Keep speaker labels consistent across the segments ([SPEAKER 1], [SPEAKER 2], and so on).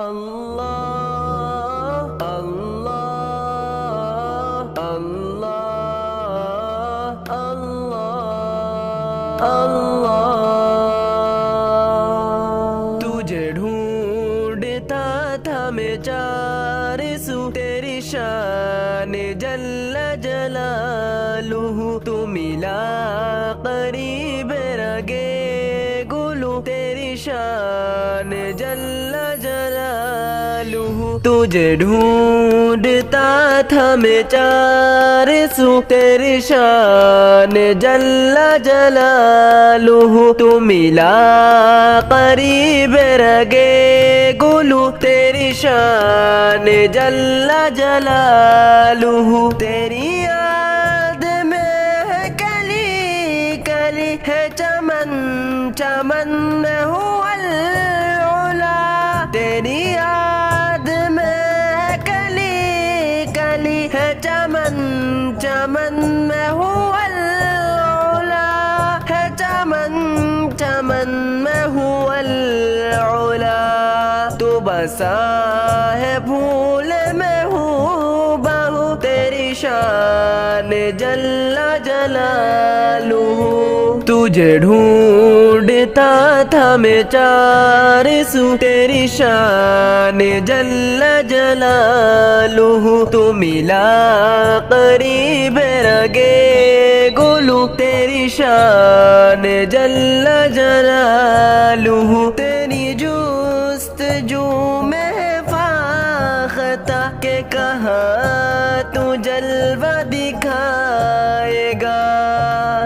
[SPEAKER 1] اللہ اللہ اللہ اللہ اللہ تجھے ڈھونڈتا تھا میں چار سو تیری شان جل جلالہ تو ملا قریب رگے گلو تیری شان جل جلالہ تجھے ڈھونڈتا تھا میں چار سو تیری شان جل جلالہ تو ملا قریب رگے گلو تیری شان جل جلالہ تیری یاد میں ہے کلی کلی ہے چمن چمن میں ہوا العلا تیری یاد میں ہے کلی کلی ہے چمن چمن میں ہوا العلا ہے چمن چمن میں ہوا العلا تو بسا ہے پھول میں ہوں بہو تیری شان جل جلالہ تجھے ڈھونڈتا تھا میں چار سو تیری شان جل جلالہ تو ملا قریب رگے گلو تیری شان جل جلالہ تیری جستجو میں فاختہ کہ کہاں تو جلوہ دکھائے گا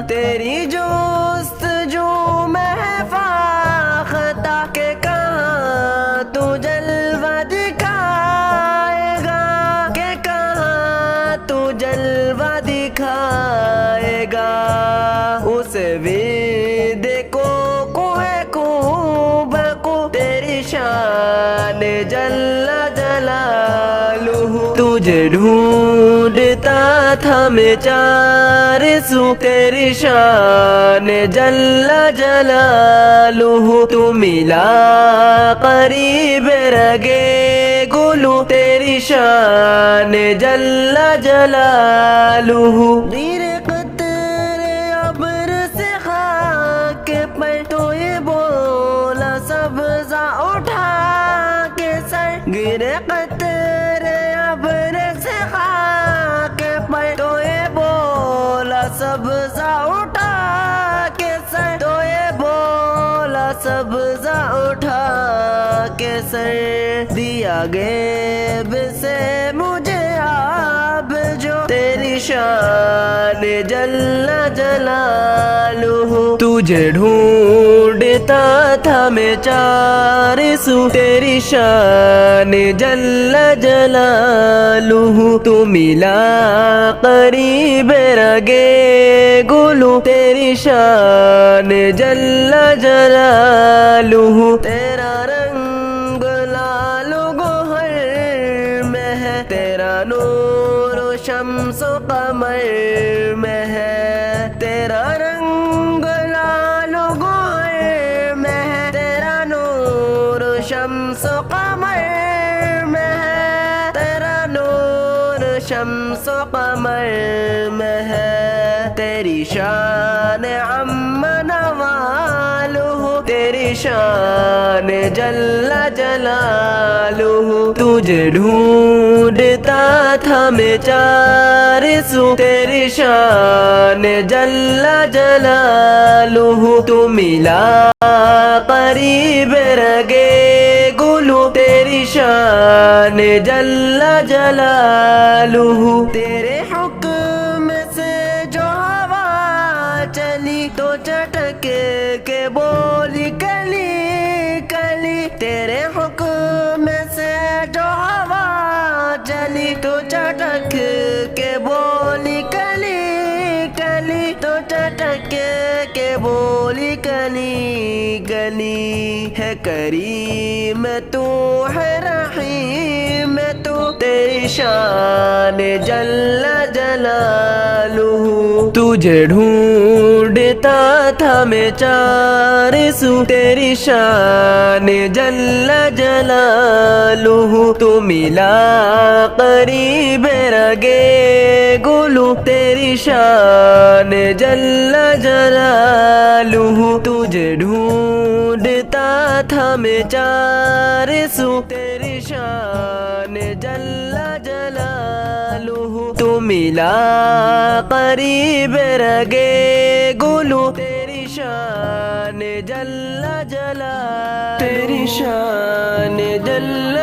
[SPEAKER 1] تیری جستجو میں فاختہ کہ کہاں تو جلوہ دکھائے گا کہ کہاں تو جلوہ دکھائے گا اسے بھی دیکھو تیری شان جل جلالہ تجھے ڈھونڈتا تھا میں چار سو تیری شان جل جلالہ تو ملا قریب رگے گلو تیری شان جل جلالہ غیر قطرے ابر سے خاک پر تو یہ بولا سبزہ اٹھا کے سر گرے قطرے ابر سے خاک پر تو یہ بولا سبزہ اٹھا کے سر تو یہ بولا سبزہ اٹھا کے سر دیا غیب سے مجھے آب جو تیری شان جل جلالہ تجھے ڈھونڈتا تھا میں چار سو تیری شان جل جلالہ تو ملا قریب رگے گلو تیری شان جل جلالہ تیرا رنگ لال گوہر میں ہے تیرا نور و شمس و قمر میں ہے تیرا رنگ لال گوہر میں ہے تیرا نور و شمس و قمر میں ہے تیرا نور شمس و قمر میں ہے تیری شان عم نوالہ تیری شان جل جلالہ تجھے ڈھونڈتا تھا میں چار سو تیری شان جل جلالہ تو ملا قریب رگے گلو تیری شان جل جلالہ تیرے حکم سے جو ہوا چلی تو چٹک کے بولی کلی کلی تیرے حکم سے جو ہوا چلی تو چٹک کے بولی کلی کلی تو چٹک کے بولی کلی کلی ہے کریم تو ہے رحیم تو تیری شان جل جلالہ تجھے ڈھونڈتا تھا میں چار سو تیری شان جل جلالہ جلالہ تو ملا قریب رگے گلو تیری شان جل جلالہ تجھے ڈھونڈتا تھا میں چار سو تیری شان جل جلالہ تو ملا قریب رگے گلو تیری شان جل جلالہ تیری شان جل